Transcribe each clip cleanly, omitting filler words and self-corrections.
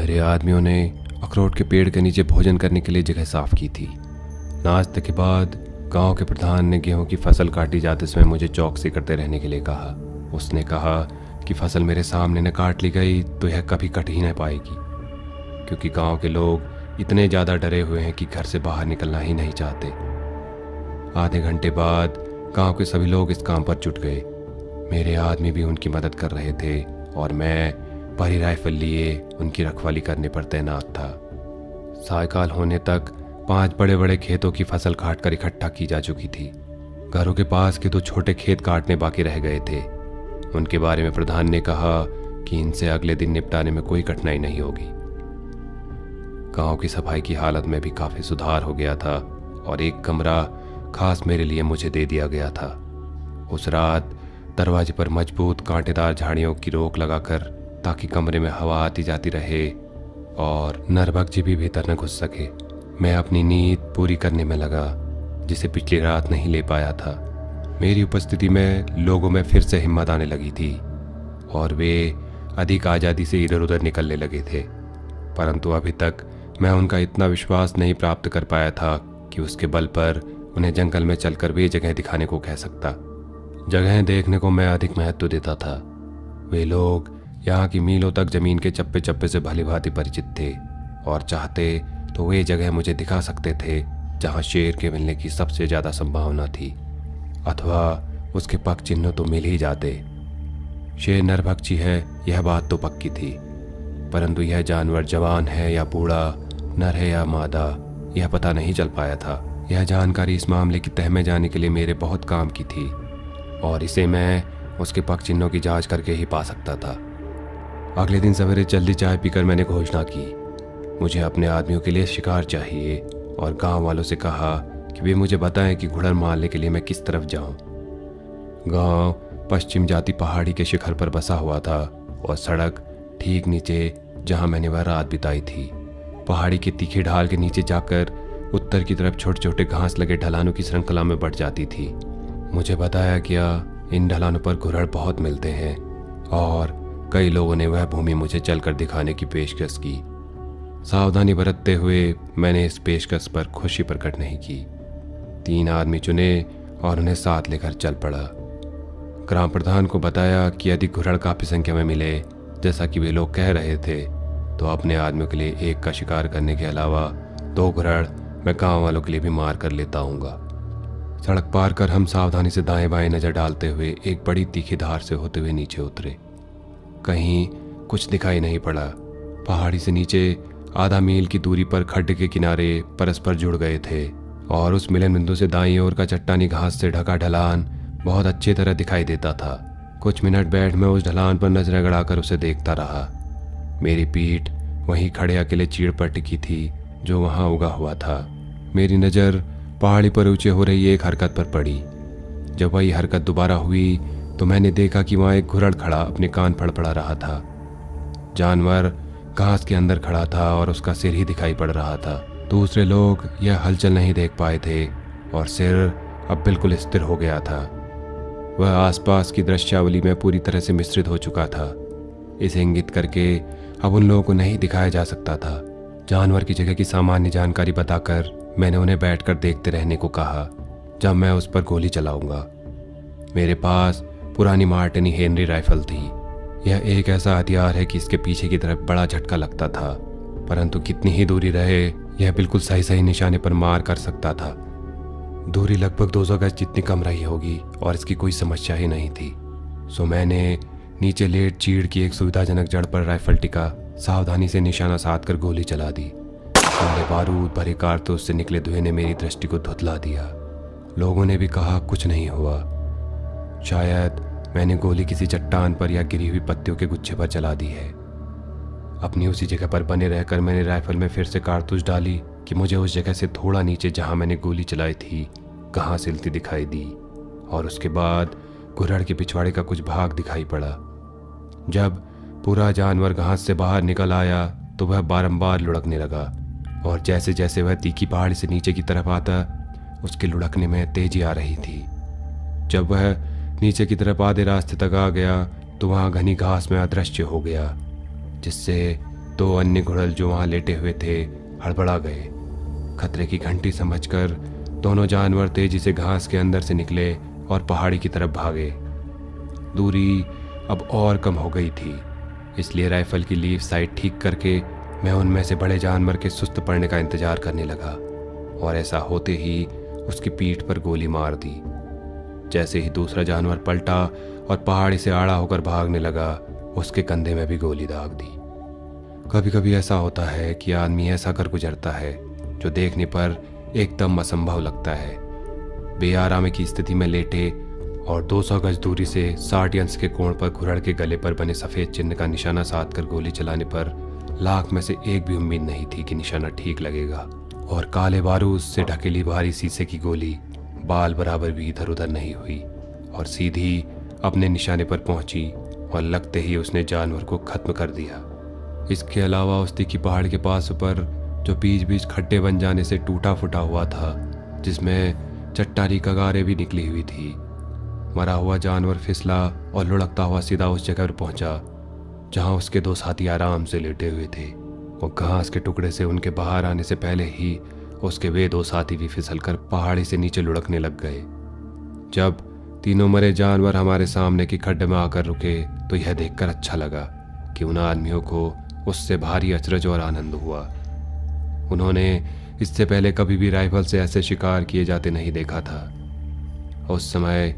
मेरे आदमियों ने अखरोट के पेड़ के नीचे भोजन करने के लिए जगह साफ की थी। नाश्ते के बाद गांव के प्रधान ने गेहूं की फसल काटी जाते समय मुझे चौकसी करते रहने के लिए कहा। उसने कहा कि फसल मेरे सामने न काट ली गई तो यह कभी कट ही नहीं पाएगी, क्योंकि गांव के लोग इतने ज़्यादा डरे हुए हैं कि घर से बाहर निकलना ही नहीं चाहते। आधे घंटे बाद गांव के सभी लोग इस काम पर जुट गए। मेरे आदमी भी उनकी मदद कर रहे थे और मैं भारी राइफल लिए उनकी रखवाली करने पर तैनात था। सायकाल होने तक 5 बड़े बड़े खेतों की फसल काट कर इकट्ठा की जा चुकी थी। घरों के पास के 2 छोटे खेत काटने बाकी रह गए थे। उनके बारे में प्रधान ने कहा कि इनसे अगले दिन निपटाने में कोई कठिनाई नहीं होगी। गांव की सफाई की हालत में भी काफ़ी सुधार हो गया था और एक कमरा खास मेरे लिए मुझे दे दिया गया था। उस रात दरवाजे पर मजबूत कांटेदार झाड़ियों की रोक लगाकर, ताकि कमरे में हवा आती जाती रहे और नरभक्षी भी भीतर न घुस सके, मैं अपनी नींद पूरी करने में लगा जिसे पिछली रात नहीं ले पाया था। मेरी उपस्थिति में लोगों में फिर से हिम्मत आने लगी थी और वे अधिक आज़ादी से इधर उधर निकलने लगे थे, परंतु अभी तक मैं उनका इतना विश्वास नहीं प्राप्त कर पाया था कि उसके बल पर उन्हें जंगल में चलकर वे जगह दिखाने को कह सकता। जगह देखने को मैं अधिक महत्व देता था। वे लोग यहाँ की मीलों तक जमीन के चप्पे चप्पे से भली भांति परिचित थे और चाहते तो वे जगह मुझे दिखा सकते थे जहाँ शेर के मिलने की सबसे ज़्यादा संभावना थी, अथवा उसके पग चिन्ह तो मिल ही जाते। शेर नरभक्षी है यह बात तो पक्की थी, परंतु यह जानवर जवान है या बूढ़ा, नर है या मादा, यह पता नहीं चल पाया था। यह जानकारी इस मामले की तह में जाने के लिए मेरे बहुत काम की थी और इसे मैं उसके पग चिन्हों की जांच करके ही पा सकता था। अगले दिन सवेरे जल्दी चाय पीकर मैंने घोषणा की, मुझे अपने आदमियों के लिए शिकार चाहिए और गांव वालों से कहा कि वे मुझे बताएं कि घुड़र मारने के लिए मैं किस तरफ जाऊं। गांव पश्चिम जाती पहाड़ी के शिखर पर बसा हुआ था और सड़क ठीक नीचे जहां मैंने वह रात बिताई थी। पहाड़ी के तीखी ढाल के नीचे जाकर उत्तर की तरफ छोटे छोटे घास लगे ढलानों की श्रृंखला में बढ़ जाती थी। मुझे बताया गया इन ढलानों पर घुड़र बहुत मिलते हैं और कई लोगों ने वह भूमि मुझे चलकर दिखाने की पेशकश की। सावधानी बरतते हुए मैंने इस पेशकश पर खुशी प्रकट नहीं की। 3 आदमी चुने और उन्हें साथ लेकर चल पड़ा। ग्राम प्रधान को बताया कि यदि घुड़र काफ़ी संख्या में मिले, जैसा कि वे लोग कह रहे थे, तो अपने आदमियों के लिए एक का शिकार करने के अलावा 2 घुड़र मैं गाँव वालों के लिए भी मार कर लेता आऊँगा। सड़क पार कर हम सावधानी से दाएं बाएं नजर डालते हुए एक बड़ी तीखी धार से होते हुए नीचे उतरे। कहीं कुछ दिखाई नहीं पड़ा। पहाड़ी से नीचे आधा मील की दूरी पर खड्डे के किनारे परस्पर जुड़ गए थे और उस मिलन बिंदु से दाईं ओर का चट्टानी घास से ढका ढलान बहुत अच्छी तरह दिखाई देता था। कुछ मिनट बैठ मैं उस ढलान पर नजरें गड़ाकर उसे देखता रहा। मेरी पीठ वहीं खड़े अकेले चीड़ पर टिकी थी जो वहां उगा हुआ था। मेरी नज़र पहाड़ी पर ऊंचे हो रही एक हरकत पर पड़ी। जब वही हरकत दोबारा हुई तो मैंने देखा कि वहाँ एक घुड़र खड़ा अपने कान फड़फड़ा रहा था। जानवर घास के अंदर खड़ा था और उसका सिर ही दिखाई पड़ रहा था। दूसरे लोग यह हलचल नहीं देख पाए थे और सिर अब बिल्कुल स्थिर हो गया था। वह आसपास की दृश्यावली में पूरी तरह से मिश्रित हो चुका था। इसे इंगित करके अब उन लोगों को नहीं दिखाया जा सकता था। जानवर की जगह की सामान्य जानकारी बताकर मैंने उन्हें बैठकर देखते रहने को कहा, जब मैं उस पर गोली चलाऊंगा। मेरे पास पुरानी मार्टिनी हेनरी राइफल थी। यह एक ऐसा हथियार है कि इसके पीछे की तरफ बड़ा झटका लगता था, परंतु कितनी ही दूरी रहे यह बिल्कुल सही सही निशाने पर मार कर सकता था। दूरी लगभग 200 गज जितनी कम रही होगी और इसकी कोई समस्या ही नहीं थी। सो मैंने नीचे लेट चीड़ की एक सुविधाजनक जड़ पर राइफल टिका सावधानी से निशाना साध कर गोली चला दी। मेरे बारूद भरे कारतूस से निकले धुएं ने मेरी दृष्टि को धुतला दिया। लोगों ने भी कहा कुछ नहीं हुआ। शायद मैंने गोली किसी चट्टान पर या गिरी हुई पत्तियों के गुच्छे पर चला दी है। अपनी उसी जगह पर बने रहकर मैंने राइफल में फिर से कारतूस डाली कि मुझे उस जगह से थोड़ा नीचे जहां मैंने गोली चलाई थी घास हिलती दिखाई दी और उसके बाद घुड़र के पिछवाड़े का कुछ भाग दिखाई पड़ा। जब पूरा जानवर घास से बाहर निकल आया तो वह बारंबार लुढ़कने लगा और जैसे जैसे वह तीखी पहाड़ी से नीचे की तरफ आता उसके लुढ़कने में तेजी आ रही थी। जब वह नीचे की तरफ आधे रास्ते तक आ गया तो वहाँ घनी घास में अदृश्य हो गया, जिससे दो अन्य घुड़ल जो वहां लेटे हुए थे हड़बड़ा गए। खतरे की घंटी समझकर दोनों जानवर तेजी से घास के अंदर से निकले और पहाड़ी की तरफ भागे। दूरी अब और कम हो गई थी, इसलिए राइफल की लीफ साइड ठीक करके मैं उनमें से बड़े जानवर के सुस्त पड़ने का इंतजार करने लगा और ऐसा होते ही उसकी पीठ पर गोली मार दी। जैसे ही दूसरा जानवर पलटा और पहाड़ी से आड़ा होकर भागने लगा, उसके कंधे में भी गोली दाग दी। कभी कभी ऐसा होता है कि आदमी ऐसा कर गुजरता है जो देखने पर एकदम असंभव लगता है। बेआरामी की स्थिति में लेटे और 200 गज दूरी से 60 अंश के कोण पर घुड़ड़ के गले पर बने सफेद चिन्ह का निशाना साध कर गोली चलाने पर लाख में से एक भी उम्मीद नहीं थी कि निशाना ठीक लगेगा। और काले बारूद से ढकेली भारी शीशे की गोली बाल बराबर भी इधर उधर नहीं हुई और सीधी अपने निशाने पर पहुंची और लगते ही उसने जानवर को खत्म कर दिया। इसके अलावा उस तीखी पहाड़ के पास ऊपर जो बीच बीच खड्डे बन जाने से टूटा फूटा हुआ था, जिसमें चट्टानी कगारें भी निकली हुई थी, मरा हुआ जानवर फिसला और लुढ़कता हुआ सीधा उस जगह पर पहुंचा जहां उसके दो साथी आराम से लेटे हुए थे। वो घास के टुकड़े से उनके बाहर आने से पहले ही उसके वे दो साथी भी फिसलकर पहाड़ी से नीचे लुढ़कने लग गए। जब तीनों मरे जानवर हमारे सामने की खड्डे में आकर रुके तो यह देखकर अच्छा लगा कि उन आदमियों को उससे भारी अचरज और आनंद हुआ। उन्होंने इससे पहले कभी भी राइफल से ऐसे शिकार किए जाते नहीं देखा था। उस समय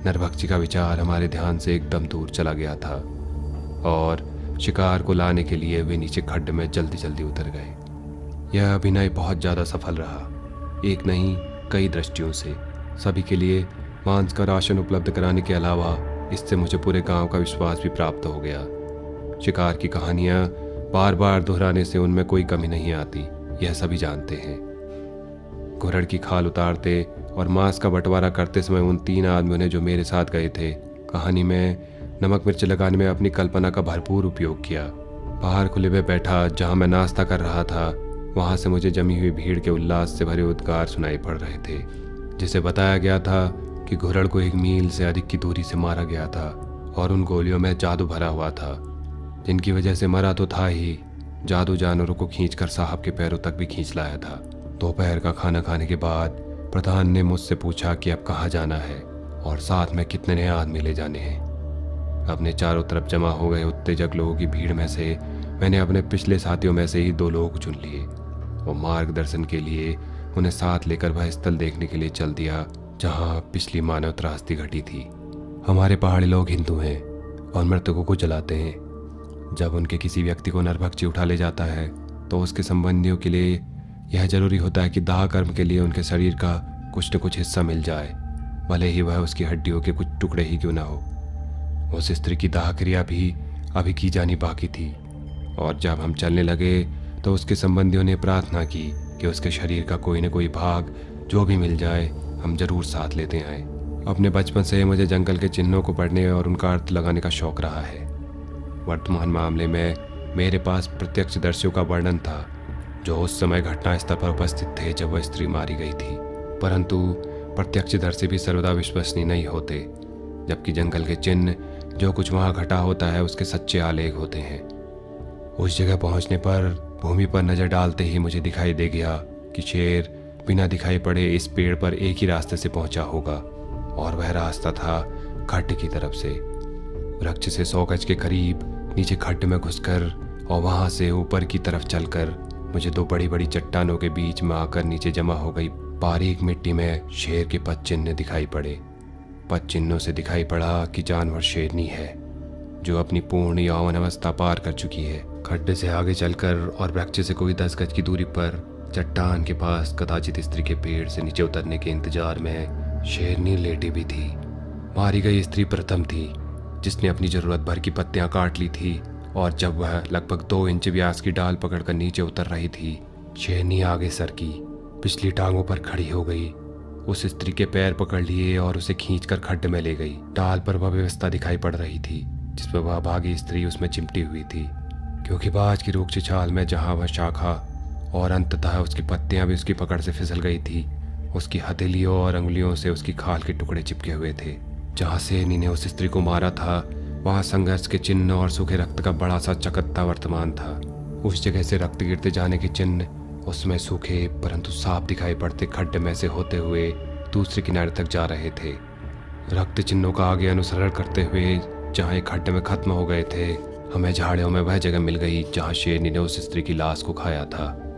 नरभक्षी का विचार हमारे ध्यान से एकदम दूर चला गया था और शिकार को लाने के लिए वे नीचे खड्डे में जल्दी जल्दी उतर गए। यह अभिनय बहुत ज़्यादा सफल रहा, एक नहीं कई दृष्टियों से। सभी के लिए मांस का राशन उपलब्ध कराने के अलावा इससे मुझे पूरे गांव का विश्वास भी प्राप्त हो गया। शिकार की कहानियां बार बार दोहराने से उनमें कोई कमी नहीं आती, यह सभी जानते हैं। घुड़ड़ की खाल उतारते और मांस का बंटवारा करते समय उन 3 आदमियों ने जो मेरे साथ गए थे, कहानी में नमक मिर्च लगाने में अपनी कल्पना का भरपूर उपयोग किया। बाहर खुले में बैठा जहां मैं नाश्ता कर रहा था, वहां से मुझे जमी हुई भीड़ के उल्लास से भरे उद्गार सुनाई पड़ रहे थे, जिसे बताया गया था कि घुड़ड़ को 1 मील से अधिक की दूरी से मारा गया था और उन गोलियों में जादू भरा हुआ था, जिनकी वजह से मरा तो था ही, जादू जानवरों को खींचकर साहब के पैरों तक भी खींच लाया था। दोपहर का खाना खाने के बाद प्रधान ने मुझसे पूछा कि अब कहाँ जाना है और साथ में कितने नए आदमी ले जाने हैं। अपने चारों तरफ जमा हो गए उत्तेजक लोगों की भीड़ में से मैंने अपने पिछले साथियों में से ही 2 लोग चुन लिए और मार्गदर्शन के लिए उन्हें साथ लेकर वह स्थल देखने के लिए चल दिया जहां पिछली मानव त्रासदी घटी थी। हमारे पहाड़ी लोग हिंदू हैं और मृतकों को जलाते हैं। जब उनके किसी व्यक्ति को नरभक्षी उठा ले जाता है तो उसके संबंधियों के लिए यह जरूरी होता है कि दाह कर्म के लिए उनके शरीर का कुछ न कुछ हिस्सा मिल जाए, भले ही वह उसकी हड्डियों के कुछ टुकड़े ही क्यों ना हो। उस स्त्री की दाह क्रिया भी अभी की जानी बाकी थी और जब हम चलने लगे तो उसके संबंधियों ने प्रार्थना की कि उसके शरीर का कोई न कोई भाग जो भी मिल जाए हम जरूर साथ लेते आए। अपने बचपन से मुझे जंगल के चिन्हों को पढ़ने और उनका अर्थ लगाने का शौक रहा है। वर्तमान मामले में मेरे पास प्रत्यक्षदर्शियों का वर्णन था जो उस समय घटना स्थल पर उपस्थित थे जब वह स्त्री मारी गई थी, परंतु प्रत्यक्षदर्शी भी सर्वदा विश्वसनीय नहीं होते, जबकि जंगल के चिन्ह जो कुछ वहां घटा होता है उसके सच्चे आलेख होते हैं। उस जगह पहुंचने पर भूमि पर नजर डालते ही मुझे दिखाई दे गया कि शेर बिना दिखाई पड़े इस पेड़ पर एक ही रास्ते से पहुंचा होगा और वह रास्ता था खड्ड की तरफ से। वृक्ष से 100 गज के करीब नीचे खड्ड में घुसकर और वहां से ऊपर की तरफ चलकर मुझे 2 बड़ी बड़ी चट्टानों के बीच में आकर नीचे जमा हो गई बारीक मिट्टी में शेर के पद चिन्ह दिखाई पड़े। पद चिन्हों से दिखाई पड़ा कि जानवर शेरनी है जो अपनी पूर्ण यौवन अवस्था पार कर चुकी है। खड्डे से आगे चलकर और वृक्ष से कोई 10 गज की दूरी पर चट्टान के पास कदाचित स्त्री के पेड़ से नीचे उतरने के इंतजार में शेरनी लेटी भी थी। मारी गई स्त्री प्रथम थी जिसने अपनी जरूरत भर की पत्तियां काट ली थी और जब वह लगभग 2 इंच व्यास की डाल पकड़कर नीचे उतर रही थी, शेरनी आगे सरकी, पिछली टांगों पर खड़ी हो गई, उस स्त्री के पैर पकड़ लिए और उसे खींचकर खड्ड में ले गई। डाल पर वह व्यवस्था दिखाई पड़ रही थी जिसमें वह भागी स्त्री उसमें चिमटी हुई थी, क्योंकि बाज की रूखी छाल में जहां वह शाखा और अंततः उसकी पत्तियां भी उसकी पकड़ से फिसल गई थी, उसकी हथेलियों और अंगुलियों से उसकी खाल के टुकड़े चिपके हुए थे। जहां शेरनी ने उस स्त्री को मारा था वहां संघर्ष के चिन्ह और सूखे रक्त का बड़ा सा चकत्ता वर्तमान था उस जगह से रक्त गिरते जाने के चिन्ह उसमें सूखे परंतु साफ दिखाई पड़ते खड्डे में से होते हुए दूसरे किनारे तक जा रहे थे। रक्त चिन्हों का आगे अनुसरण करते हुए जहाँ एक खड्डे में खत्म हो गए थे, हमें झाड़ियों में वह जगह मिल गई जहाँ शेरनी ने उस स्त्री की लाश को खाया था।